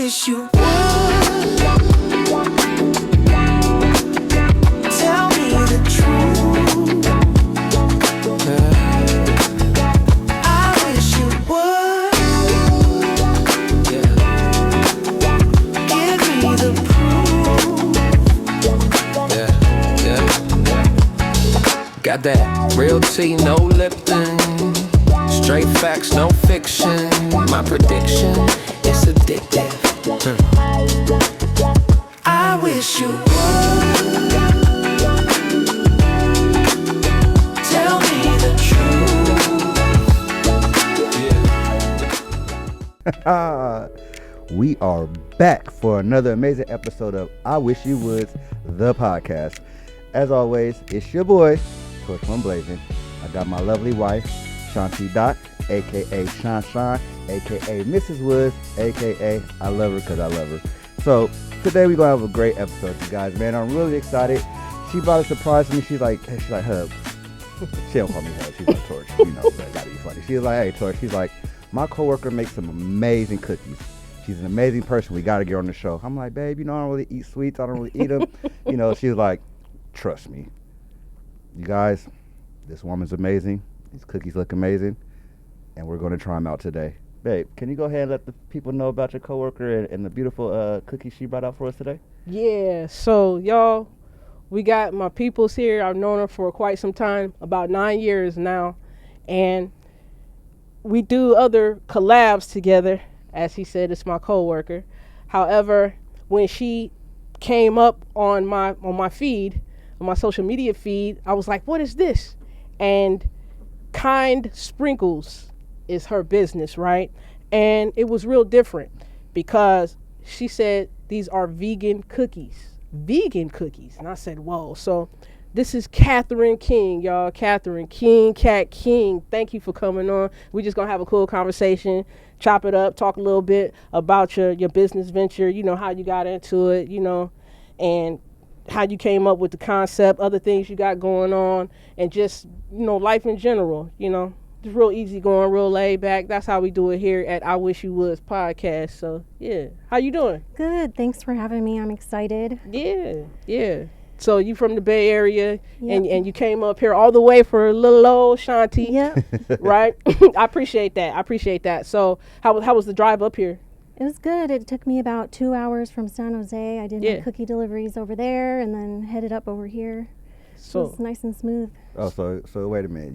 wish you would tell me the truth. I wish you would give me the proof. Got that real tea, no Lipton. Straight facts, no fiction. My prediction, it's addictive. I wish you would tell me the truth. We are back for another amazing episode of I Wish You Would, the podcast. As always, it's your boy, Torch One Blazing. I got my lovely wife, Shanti Doc, a.k.a. Sean, a.k.a. Mrs. Woods, a.k.a. I love her because I love her. So today we're going to have a great episode, you guys, man. I'm really excited. She brought a surprise to me. She's like, Hub. She don't call me Hub. She's like, Torch. You know, that got to be funny. She was like, hey, Torch. She's like, my coworker makes some amazing cookies. She's an amazing person. We got to get her on the show. I'm like, babe, you know, I don't really eat sweets. I don't really eat them. You know, she was like, trust me. You guys, this woman's amazing. These cookies look amazing. And we're going to try them out today. Babe, can you go ahead and let the people know about your coworker and the beautiful cookies she brought out for us today? Yeah, so y'all, we got my peoples here. I've known her for quite some time, about 9 years now. And we do other collabs together. As he said, it's my coworker. However, when she came up on my feed, on my social media feed, I was like, what is this? And Kind Sprinkles is her business, right? And it was real different because she said these are vegan cookies. And I said, whoa. So this is Catherine King, y'all. Catherine King, Cat King. Thank you for coming on. We're just gonna have a cool conversation, chop it up, talk a little bit about your business venture, you know, how you got into it, you know, and how you came up with the concept, other things you got going on, and just, you know, life in general, you know. Just real easy going, real laid back. That's how we do it here at I Wish You Would podcast. So, yeah. How you doing? Good. Thanks for having me. I'm excited. Yeah. So you from the Bay Area, Yep. and you came up here all the way for little old Shanti. Yep. Right? I appreciate that. So how was the drive up here? It was good. It took me about 2 hours from San Jose. I did my cookie deliveries over there and then headed up over here. So it was nice and smooth. Oh, so wait a minute.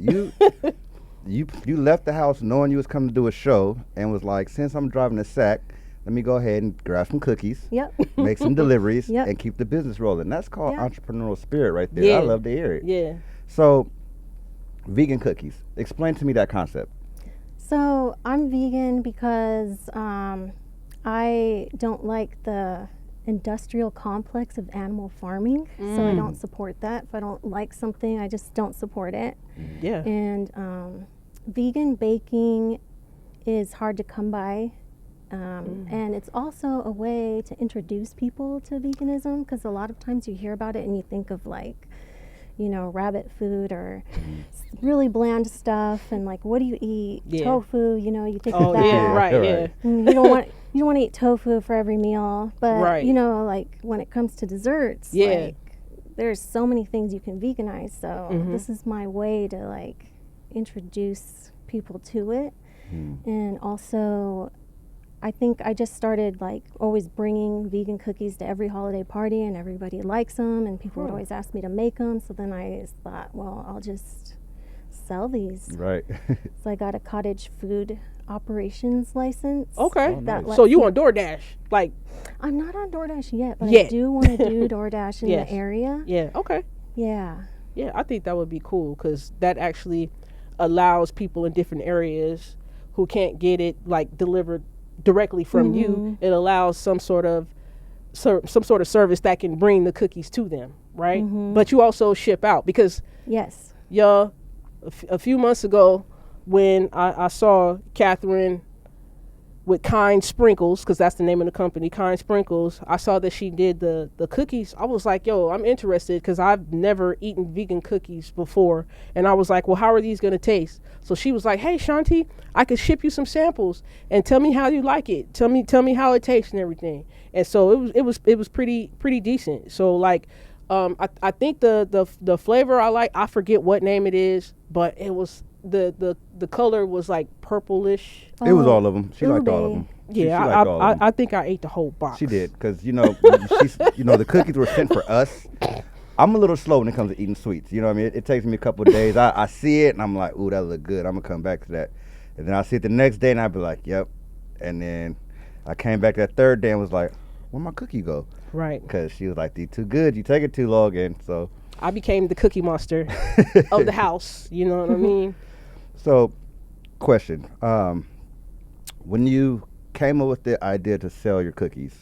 You left the house knowing you was coming to do a show and was like, since I'm driving a sack, let me go ahead and grab some cookies, make some deliveries, and keep the business rolling. That's called entrepreneurial spirit right there. Yeah. I love to hear it. Yeah. So, vegan cookies. Explain to me that concept. So I'm vegan because I don't like the industrial complex of animal farming, so I don't support that. If I don't like something, I just don't support it. Yeah. And vegan baking is hard to come by, and it's also a way to introduce people to veganism, because a lot of times you hear about it and you think of like, you know, rabbit food or really bland stuff, and like, what do you eat? Tofu, you know, you think of that. Yeah. And you don't want to eat tofu for every meal, but you know, like when it comes to desserts, like there's so many things you can veganize. So this is my way to like introduce people to it. And also, I think I just started like always bringing vegan cookies to every holiday party, and everybody likes them, and people would always ask me to make them. So then I thought, well, I'll just sell these. Right. So I got a cottage food operations license. Okay. Oh, nice. So you on DoorDash? Like, I'm not on DoorDash yet, but I do want to do DoorDash in the area. Yeah. Okay. Yeah. Yeah, I think that would be cool because that actually allows people in different areas who can't get it like delivered directly from you. It allows some sort of service that can bring the cookies to them, right? But you also ship out because y'all, a few months ago when I saw Catherine with Kind Sprinkles, because that's the name of the company, Kind Sprinkles. I saw that she did the cookies. I was like, yo, I'm interested because I've never eaten vegan cookies before. And I was like, well, how are these going to taste? So she was like, hey, Shanti, I could ship you some samples and tell me how you like it. Tell me how it tastes and everything. And so it was pretty decent. So like, I think the flavor I like, I forget what name it is, but it was the color was like purplish. It was all of them. She liked all of them. Yeah, I think I ate the whole box. She did, because she's the cookies were sent for us. I'm a little slow when it comes to eating sweets. You know what I mean? It takes me a couple of days. I see it and I'm like, ooh, that look good. I'm gonna come back to that. And then I see it the next day and I'd be like, yep. And then I came back that third day and was like, where'd my cookie go? Right. Because she was like, "These too good. You take it too long." And so I became the cookie monster of the house. You know what I mean? So, question: when you came up with the idea to sell your cookies,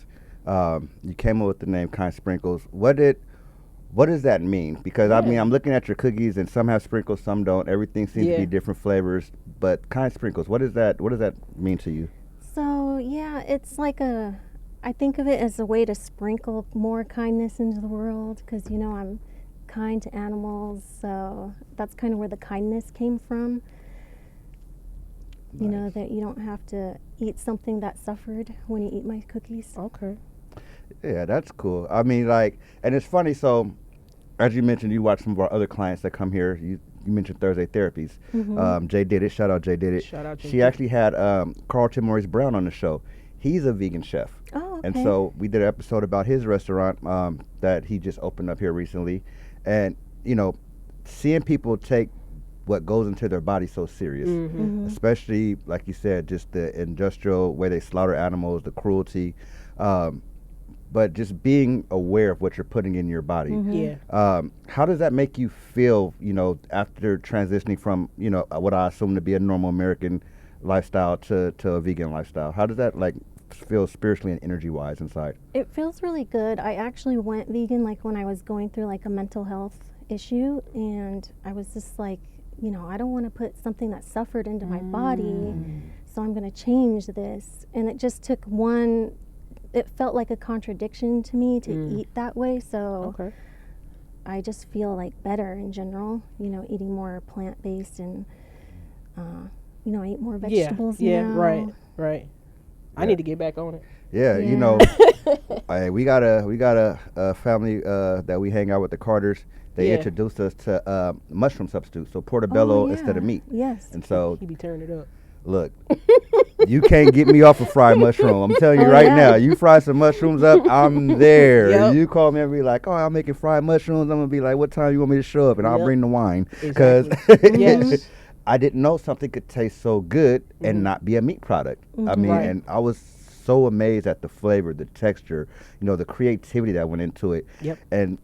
you came up with the name Kind Sprinkles. What does that mean? Because I mean, I'm looking at your cookies, and some have sprinkles, some don't. Everything seems to be different flavors. But Kind Sprinkles, what does that mean to you? So yeah, it's like I think of it as a way to sprinkle more kindness into the world, because I'm kind to animals, so that's kind of where the kindness came from. Nice. That you don't have to eat something that suffered when you eat my cookies. Okay. Yeah, that's cool. I mean, like, and it's funny. So, as you mentioned, you watch some of our other clients that come here. You mentioned Thursday Therapies. Mm-hmm. Jay Did It. Shout out Jay Did It. Shout out Jay She Did It. actually had Carlton Maurice Brown on the show. He's a vegan chef. Oh, okay. And so we did an episode about his restaurant that he just opened up here recently. And, seeing people take what goes into their body so serious, especially, like you said, just the industrial way they slaughter animals, the cruelty, but just being aware of what you're putting in your body. Yeah. How does that make you feel, after transitioning from, what I assume to be a normal American lifestyle to a vegan lifestyle? How does that, feel spiritually and energy-wise inside? It feels really good. I actually went vegan when I was going through a mental health issue, and I was just like, I don't want to put something that suffered into my body, so I'm going to change this. And it just took it felt like a contradiction to me to eat that way, so I just feel better in general, eating more plant-based, and I eat more vegetables now. Right. I need to get back on it. Yeah. We got a family that we hang out with, the Carters. They introduced us to mushroom substitute, so portobello instead of meat. Yes. And so He be tearing it up. Look, you can't get me off a fried mushroom. I'm telling you right now. You fry some mushrooms up, I'm there. Yep. You call me and be like, "Oh, I'm making fried mushrooms." I'm gonna be like, "What time you want me to show up?" And I'll bring the wine, because Yes. I didn't know something could taste so good and not be a meat product. I mean, and I was so amazed at the flavor, the texture, the creativity that went into it. Yep. And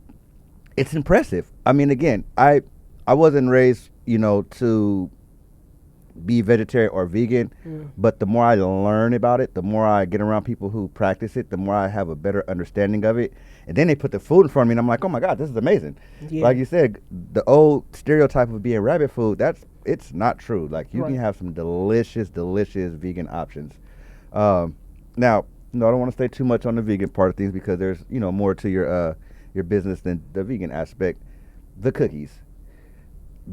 it's impressive. I mean, again, I wasn't raised, to be vegetarian or vegan, but the more I learn about it, the more I get around people who practice it, the more I have a better understanding of it. And then they put the food in front of me and I'm like, oh my God, this is amazing. Yeah. Like you said, the old stereotype of being rabbit food, it's not true. You can have some delicious vegan options. Now, I don't want to stay too much on the vegan part of things, because there's, more to your business than the vegan aspect. The cookies,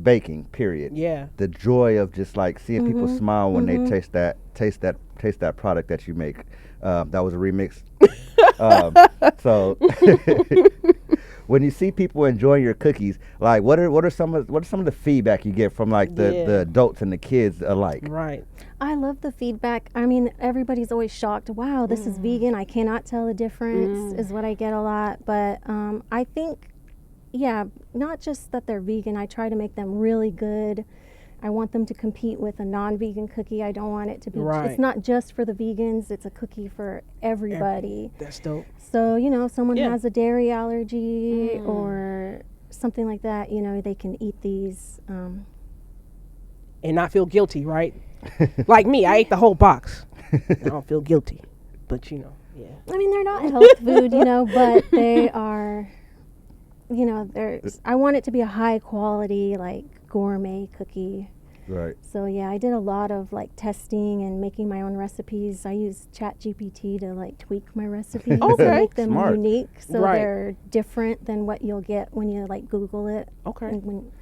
baking, period. Yeah. The joy of just seeing people smile when they taste that product that you make. That was a remix. So when you see people enjoying your cookies, what are some of the feedback you get from the adults and the kids alike? Right. I love the feedback. I mean, everybody's always shocked. Wow, this is vegan. I cannot tell the difference, is what I get a lot. But I think, not just that they're vegan. I try to make them really good. I want them to compete with a non-vegan cookie. I don't want it to be, it's not just for the vegans. It's a cookie for everybody. That's dope. So, if someone has a dairy allergy or something like that, they can eat these. And not feel guilty, right? Like me, I ate the whole box. I don't feel guilty. But, yeah. I mean, they're not health food, but they are, I want it to be a high quality, gourmet cookie. Right. So yeah, I did a lot of like testing and making my own recipes. I use ChatGPT to like tweak my recipes Okay. and make them Smart. unique, so Right. they're different than what you'll get when you like Google it. Okay. And when,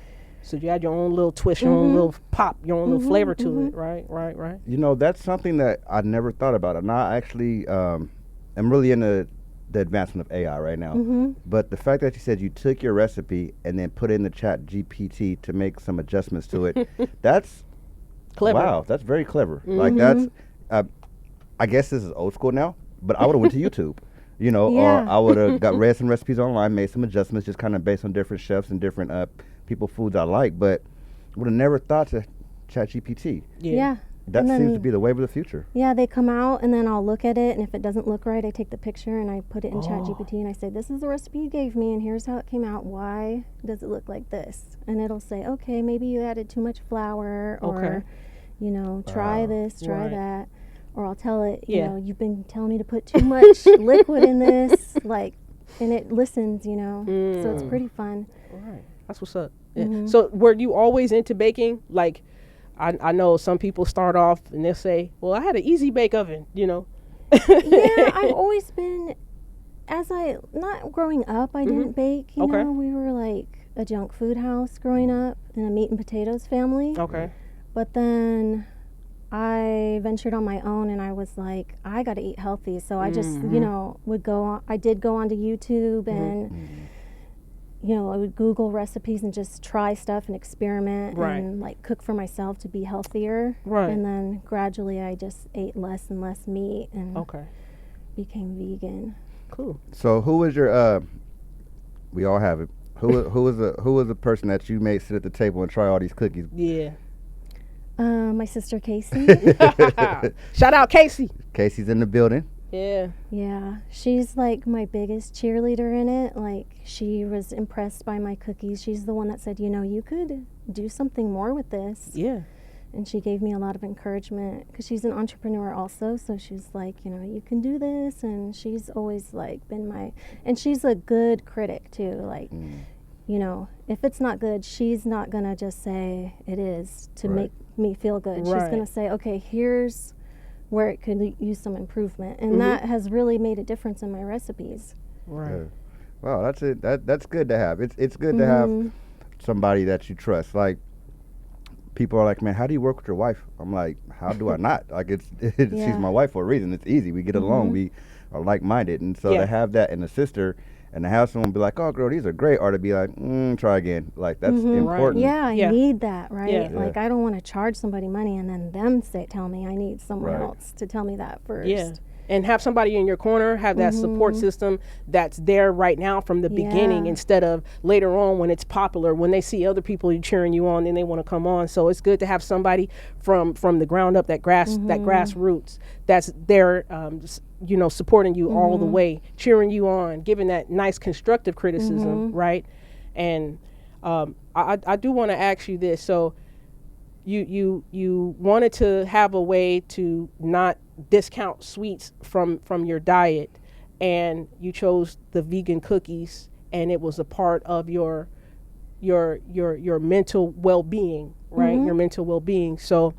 So you add your own little twist, your own little pop, your own little flavor to it, right? You know, that's something that I never thought about. And I actually am really into the advancement of AI right now. But the fact that you said you took your recipe and then put in the Chat GPT to make some adjustments to it, that's Clever. wow, that's very clever. Like that's, I guess this is old school now, but I would have went to YouTube, you know, Yeah. or I would have got read some recipes online, made some adjustments, just kind of based on different chefs and different people foods I like. But would have never thought to Chat GPT. yeah. That And seems then- to be the wave of the future. Yeah, they come out and then I'll look at it, and if it doesn't look right, I take the picture and I put it in Oh. ChatGPT and I say, this is the recipe you gave me and here's how it came out. Why does it look like this? And it'll say, okay, maybe you added too much flour, or, Okay. you know, try this, try Right. that. Or I'll tell it, you Yeah. know, you've been telling me to put too much liquid in this, like, and it listens, you know. So it's pretty fun. All right. That's what's up. Yeah. So were you always into baking? Like, I know some people start off and they'll say, well, I had an easy bake oven, you know. Yeah, I've always been, not growing up, I didn't bake, you Okay. know, we were like a junk food house growing up in a meat and potatoes family. Okay. But then I ventured on my own and I was like, I got to eat healthy. So I just, you know, I did go onto YouTube and, you know, I would Google recipes and just try stuff and experiment Right. and like cook for myself to be healthier. Right. And then gradually I just ate less and less meat and Okay. became vegan. Cool. So who was your we all have it. Who was the person that you made sit at the table and try all these cookies? Yeah. My sister Casey. Shout out Casey. Casey's in the building. Yeah. Yeah, she's like my biggest cheerleader in it. Like, she was impressed by my cookies. She's the one that said, you know, you could do something more with this. Yeah. And she gave me a lot of encouragement because she's an entrepreneur also. So she's like, you know, you can do this. And she's always like been and she's a good critic too. Like, you know, if it's not good, she's not going to just say it is to Right. make me feel good. She's Right. going to say, okay, here's where it could use some improvement. And that has really made a difference in my recipes. Right. Yeah. Wow, that's it. That's good to have. It's good to have somebody that you trust. Like, people are like, man, how do you work with your wife? I'm like, how do I not? Like, she's Yeah. my wife for a reason. It's easy. We get along. We are like-minded. And so Yeah. to have that in a sister and to have someone be like, oh, girl, these are great, or to be like, try again. Like, that's important. Yeah, I Yeah. need that, right? Yeah. Like, I don't want to charge somebody money and then them tell me I need someone Right. else to tell me that first. Yeah. And have somebody in your corner, have that support system that's there right now from the beginning, Yeah. instead of later on when it's popular, when they see other people cheering you on, then they want to come on. So it's good to have somebody from the ground up, that grassroots, that's there, you know, supporting you all the way, cheering you on, giving that nice constructive criticism, right? And I do want to ask you this. So you wanted to have a way to not discount sweets from your diet, and you chose the vegan cookies, and it was a part of your mental well-being, right? Your mental well-being. So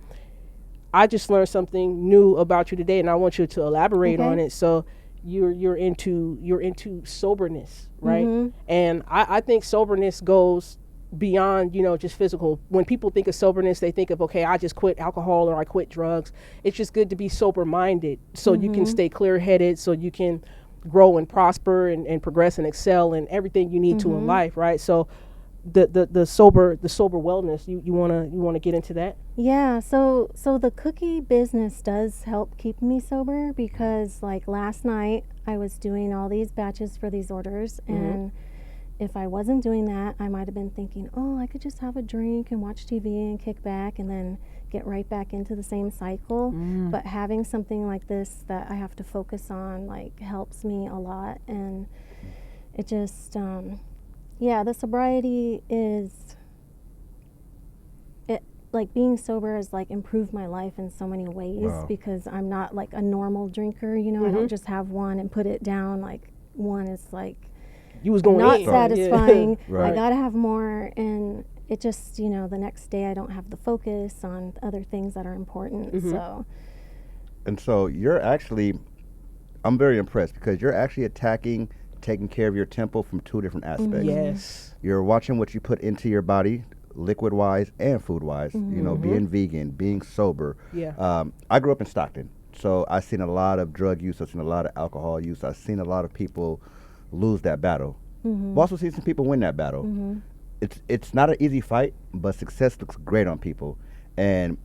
I just learned something new about you today, and I want you to elaborate on it. So you're into soberness, right? And I think soberness goes beyond, you know, just physical. When people think of soberness, they think of, okay, I just quit alcohol or I quit drugs. It's just good to be sober minded so you can stay clear headed, so you can grow and prosper and progress and excel in everything you need to in life, right? So the sober wellness, you wanna get into that? Yeah, so the cookie business does help keep me sober because, like, last night I was doing all these batches for these orders, and if I wasn't doing that, I might have been thinking, oh, I could just have a drink and watch TV and kick back and then get right back into the same cycle. But having something like this that I have to focus on, like, helps me a lot. And it just, the sobriety is, like, being sober has, like, improved my life in so many ways. Wow. Because I'm not like a normal drinker, you know. I don't just have one and put it down. Like, one is like You was going not in. satisfying. Right. I gotta have more, and it just, you know, the next day I don't have the focus on other things that are important. So. And so you're actually, I'm very impressed because you're actually taking care of your temple from two different aspects. Yes. You're watching what you put into your body, liquid-wise and food-wise, you know, being vegan, being sober. Yeah. I grew up in Stockton, so I've seen a lot of drug use. I've seen a lot of alcohol use. I've seen a lot of people lose that battle. I've also seen some people win that battle. It's not an easy fight, but success looks great on people. And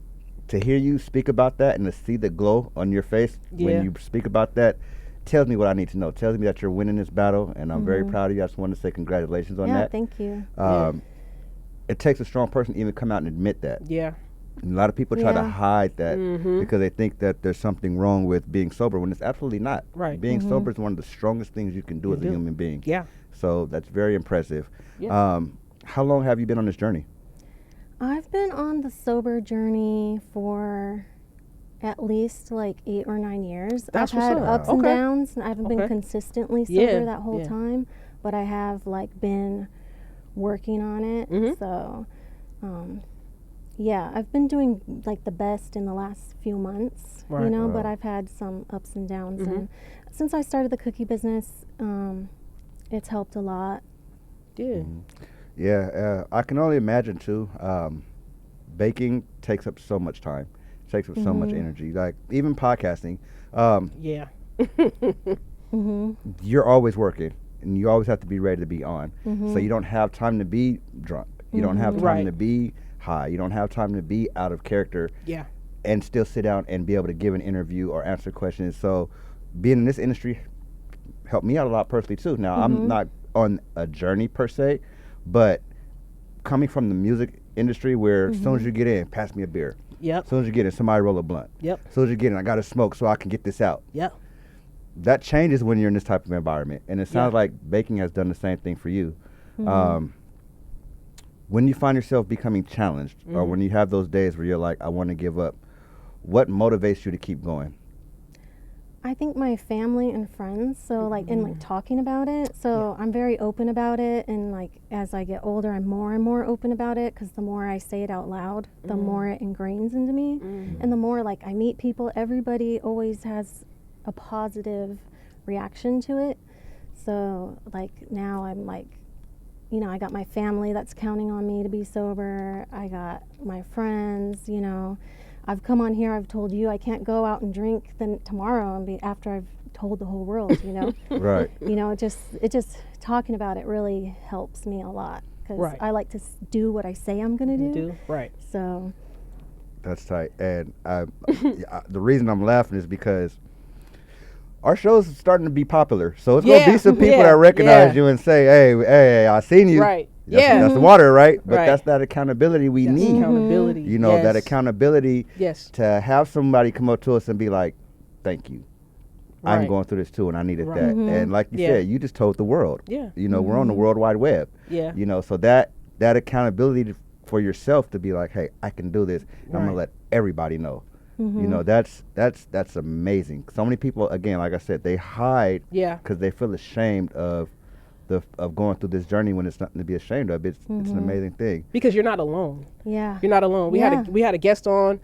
to hear you speak about that and to see the glow on your face when you speak about that tells me what I need to know. Tells me that you're winning this battle, and I'm very proud of you. I just want to say congratulations on that. Yeah, thank you. It takes a strong person to even come out and admit that. Yeah. And a lot of people try to hide that because they think that there's something wrong with being sober when it's absolutely not. Right. Being sober is one of the strongest things you can do as a human being. Yeah. So that's very impressive. Yeah. How long have you been on this journey? I've been on the sober journey for at least like 8 or 9 years. That's I've had what's up. ups and downs, and I haven't been consistently sober that whole time, but I have like been working on it. So, yeah, I've been doing like the best in the last few months, you know, but I've had some ups and downs. And since I started the cookie business, it's helped a lot. Yeah. Yeah, I can only imagine too. Baking takes up so much time, takes up so much energy. Like even podcasting. Yeah. You're always working, and you always have to be ready to be on. So you don't have time to be drunk. You don't have time to be high. You don't have time to be out of character. Yeah. And still sit down and be able to give an interview or answer questions. So being in this industry helped me out a lot personally too. Now I'm not on a journey per se, but coming from the music industry where as soon as you get in, pass me a beer. Yep. As soon as you get in, somebody roll a blunt. Yep. As soon as you get in, I got to smoke so I can get this out. Yep. That changes when you're in this type of environment. And it sounds like baking has done the same thing for you. When you find yourself becoming challenged or when you have those days where you're like, I want to give up, what motivates you to keep going? I think my family and friends, so like in like talking about it, so I'm very open about it, and like as I get older I'm more and more open about it because the more I say it out loud, the more it ingrains into me, and the more like I meet people, everybody always has a positive reaction to it. So like now I'm like, you know, I got my family that's counting on me to be sober, I got my friends, you know, I've come on here, I've told you I can't go out and drink then tomorrow and be after I've told the whole world, you know. Right. You know, it just talking about it really helps me a lot because I like to do what I say I'm going to do. Right. So. That's tight. And the reason I'm laughing is because our show's starting to be popular. So it's going to be some people that recognize you and say, hey, I seen you. Right. That's the water, right? But that's that accountability we need. Accountability. You know, that accountability to have somebody come up to us and be like, thank you. I'm going through this too, and I needed that. And like you said, you just told the world. Yeah. You know, we're on the World Wide Web. Yeah. You know, so that accountability for yourself to be like, hey, I can do this. And I'm going to let everybody know. You know, that's amazing. So many people, again, like I said, they hide because they feel ashamed of going through this journey when it's nothing to be ashamed of. It's an amazing thing. Because you're not alone. Yeah. You're not alone. We had a guest on,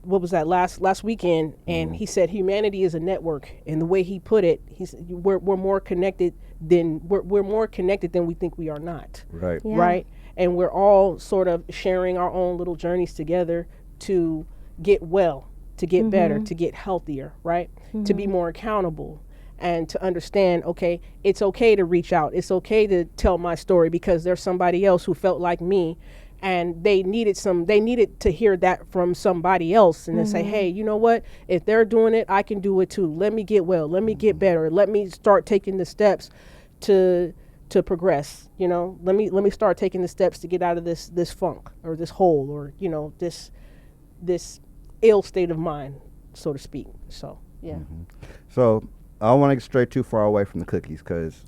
what was that, last weekend, and he said humanity is a network, and the way he put it, he said we're more connected than we think we are not. Right. Yeah. Right? And we're all sort of sharing our own little journeys together to get well, to get better, to get healthier, right? To be more accountable. And to understand, okay, it's okay to reach out. It's okay to tell my story because there's somebody else who felt like me, and they needed to hear that from somebody else, and then say, hey, you know what? If they're doing it, I can do it too. Let me get well. Let me get better. Let me start taking the steps to progress. You know, let me start taking the steps to get out of this funk or this hole or you know this ill state of mind, so to speak. So yeah. So. I don't want to get straight too far away from the cookies because,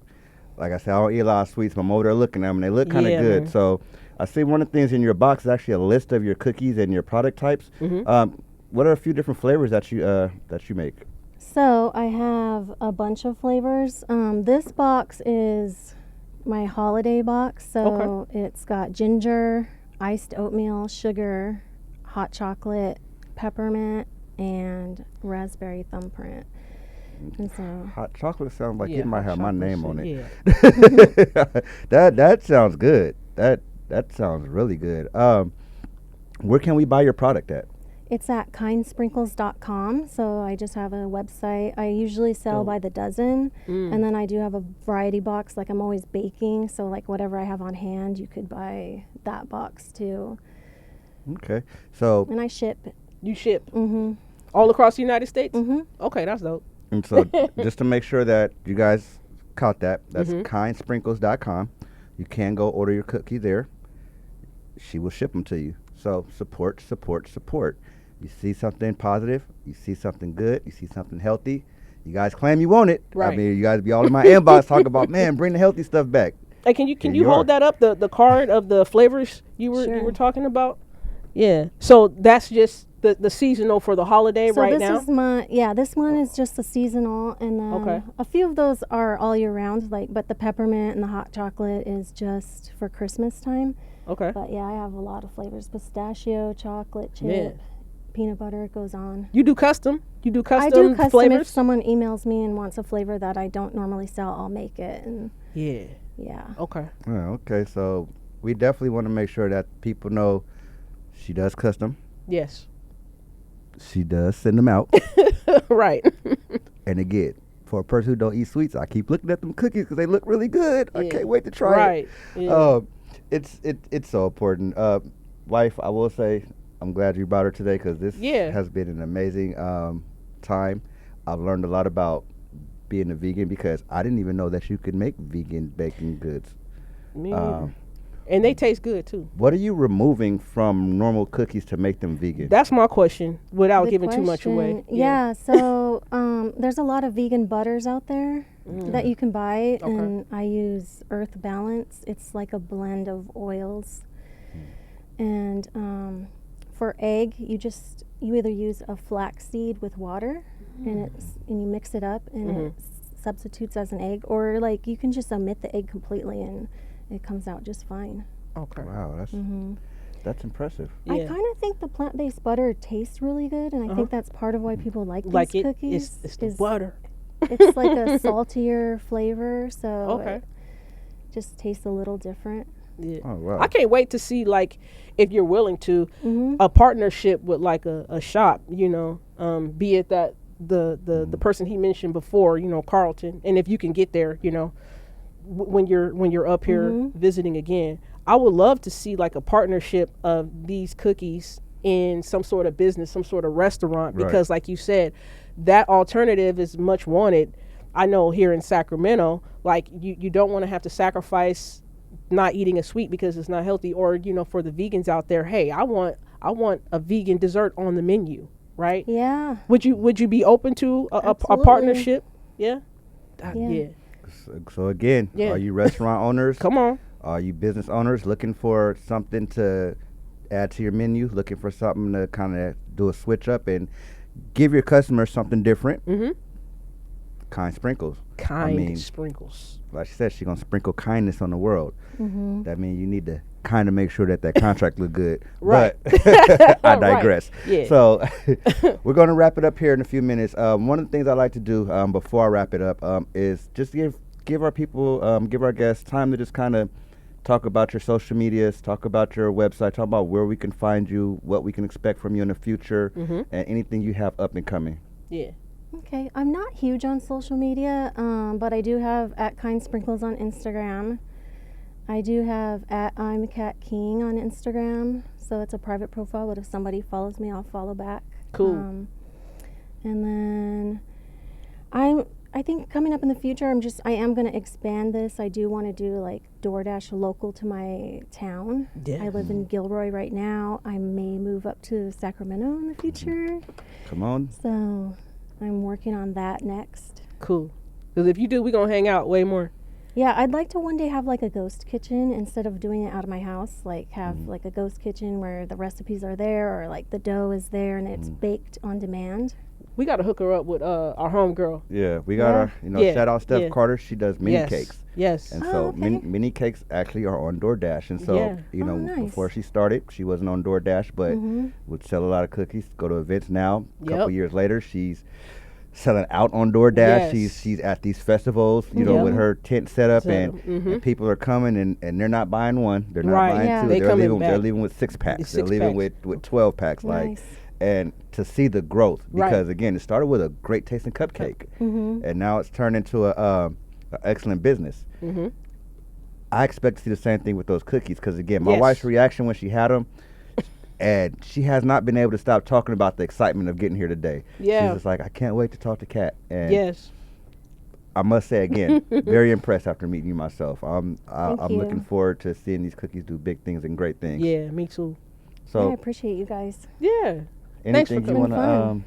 like I said, I don't eat a lot of sweets, but I'm over there looking at them, and they look kind of good. Man. So I see one of the things in your box is actually a list of your cookies and your product types. What are a few different flavors that you make? So I have a bunch of flavors. This box is my holiday box. So it's got ginger, iced oatmeal, sugar, hot chocolate, peppermint, and raspberry thumbprint. And so hot chocolate sounds like Yeah, it might hot have my chocolate name on shit, it. Yeah. That sounds good. That sounds really good. Where can we buy your product at? it's at kindsprinkles.com. So I just have a website. I usually sell Dope. by the dozen. Mm. And then I do have a variety box. Like I'm always baking. So like whatever I have on hand, you could buy that box too. Okay. So And I ship. You ship Mm-hmm. all across the United States? Mm-hmm. Okay, that's dope. and so just to make sure that you guys caught that, that's Mhm. kindsprinkles.com. You can go order your cookie there. She will ship them to you. So support, support, support. You see something positive, you see something good, you see something healthy. You guys claim you want it. I Right. mean, you guys be all in my inbox talking about, man, bring the healthy stuff back. Hey, can Here you you hold are. that up? The card of the flavors you were Sure. talking about? Yeah. So that's just the seasonal for the holiday So right this now? is this one is just the seasonal, and then Okay. a few of those are all year round. Like, but the peppermint and the hot chocolate is just for Christmas time. Okay. But yeah, I have a lot of flavors: pistachio, chocolate chip, Man. peanut butter. It goes on. You do custom? You do custom I do custom. flavors? If someone emails me and wants a flavor that I don't normally sell, I'll make it. And Yeah. yeah, Okay. Yeah, okay, so we definitely want to make sure that people know she does custom. Yes. She does send them out. Right. And again, for a person who don't eat sweets, I keep looking at them cookies because they look really good. I Yeah. can't wait to try it. Right. Yeah. It's so important. Wife, I will say, I'm glad you brought her today because this Yeah. has been an amazing time. I've learned a lot about being a vegan because I didn't even know that you could make vegan baking goods. Me neither. um, And they taste good too. What are you removing from normal cookies to make them vegan? That's my question without Good giving too much away. question. Yeah. So there's a lot of vegan butters out there that you can buy, Okay. and I use Earth Balance. It's like a blend of oils, and for egg, you either use a flax seed with water, and you mix it up, and it substitutes as an egg, or like you can just omit the egg completely, and it comes out just fine. Okay. Wow, that's impressive. I Yeah. kind of think the plant-based butter tastes really good, and I think that's part of why people like Like these it, cookies. it's the is butter. It's like a saltier flavor, so Okay. it just tastes a little different. Yeah. Oh, wow. I can't wait to see, like, if you're willing to, Mm-hmm. a partnership with like a shop, you know, be it that the person he mentioned before, you know, Carlton, and if you can get there, you know, when you're up here visiting again, I would love to see like a partnership of these cookies in some sort of business, some sort of restaurant, Right. because like you said, that alternative is much wanted. I know here in Sacramento, like you don't want to have to sacrifice not eating a sweet because it's not healthy, or you know, for the vegans out there, hey, I want a vegan dessert on the menu, right? Yeah. Would you be open to a Absolutely. partnership? Yeah. Yeah. Yeah. So again, Yeah. are you restaurant owners? Come on. Are you business owners looking for something to add to your menu? Looking for something to kind of do a switch up and give your customers something different? Mm-hmm. Kind Sprinkles. Kind sprinkles. Like she said, she's gonna sprinkle kindness on the world. Mm-hmm. That means you need to kind of make sure that contract look good. Right. But I Right. digress. Yeah. So we're gonna wrap it up here in a few minutes. One of the things I like to do before I wrap it up is just give our people, give our guests time to just kind of talk about your social medias, talk about your website, talk about where we can find you, what we can expect from you in the future, and anything you have up and coming. Yeah. Okay. I'm not huge on social media, but I do have at Kind Sprinkles on Instagram. I do have at I'm Kat King on Instagram, so it's a private profile, but if somebody follows me, I'll follow back. Cool. And then I think coming up in the future, I am going to expand this. I do want to do like DoorDash local to my town. Yeah. I live in Gilroy right now. I may move up to Sacramento in the future. Come on. So I'm working on that next. Cool. Because if you do, we're going to hang out way more. Yeah, I'd like to one day have like a ghost kitchen instead of doing it out of my house. Like have like a ghost kitchen where the recipes are there, or like the dough is there and it's baked on demand. We got to hook her up with our homegirl. Yeah, we got our, shout out Steph Carter. She does mini cakes. Yes. And so mini cakes actually are on DoorDash. And so, nice. before she started, she wasn't on DoorDash, but would sell a lot of cookies, go to events now. A couple years later, she's selling out on DoorDash. Yes. She's at these festivals, with her tent set up, and people are coming, and they're not buying one. They're not buying two. They're leaving with 6-packs. They're leaving with 12 packs. Nice. And to see the growth, because again, it started with a great tasting cupcake, and now it's turned into an excellent business. I expect to see the same thing with those cookies, because again, my wife's reaction when she had them, and she has not been able to stop talking about the excitement of getting here today. Yeah. She's just like, I can't wait to talk to Kat. And I must say again, very impressed after meeting you myself. I'm looking forward to seeing these cookies do big things and great things. Yeah, me too. So I appreciate you guys. Yeah. Anything you want to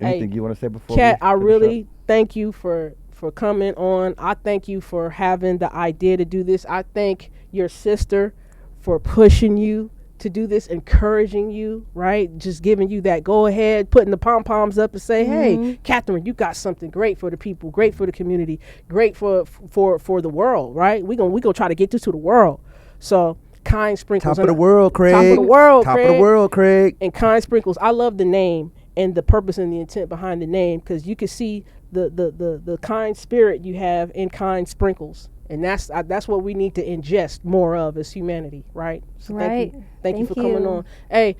anything you want to say before? Kat, I really thank you for coming on. I thank you for having the idea to do this. I thank your sister for pushing you to do this, encouraging you, right? Just giving you that go ahead, putting the pom-poms up and say, hey, Catherine, you got something great for the people, great for the community, great for the world, right? We gonna try to get this to the world. So Kind Sprinkles. Top of the world, Craig. Top of the world, Top of the world, Craig. And Kind Sprinkles. I love the name and the purpose and the intent behind the name, because you can see the kind spirit you have in Kind Sprinkles. And that's what we need to ingest more of as humanity, right? So thank you for coming on. Hey,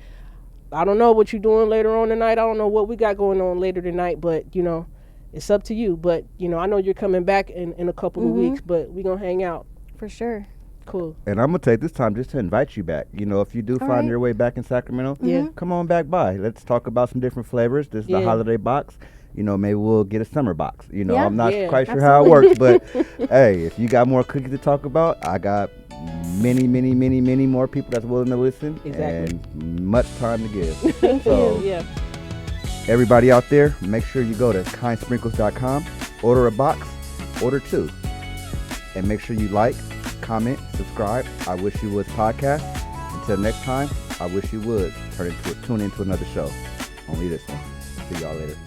I don't know what you're doing later on tonight. I don't know what we got going on later tonight, but, it's up to you. But, I know you're coming back in a couple of weeks, but we're going to hang out. For sure. Cool. And I'm going to take this time just to invite you back. If you do find your way back in Sacramento, come on back by. Let's talk about some different flavors. This is the holiday box. Maybe we'll get a summer box. I'm not quite sure how it works, but hey, if you got more cookies to talk about, I got many, many, many, many more people that's willing to listen and much time to give. So everybody out there, make sure you go to kindsprinkles.com, order a box, order 2, and make sure you like, comment, subscribe. I Wish You Would podcast. Until next time, I Wish You Would tune into another show. Only this one. See y'all later.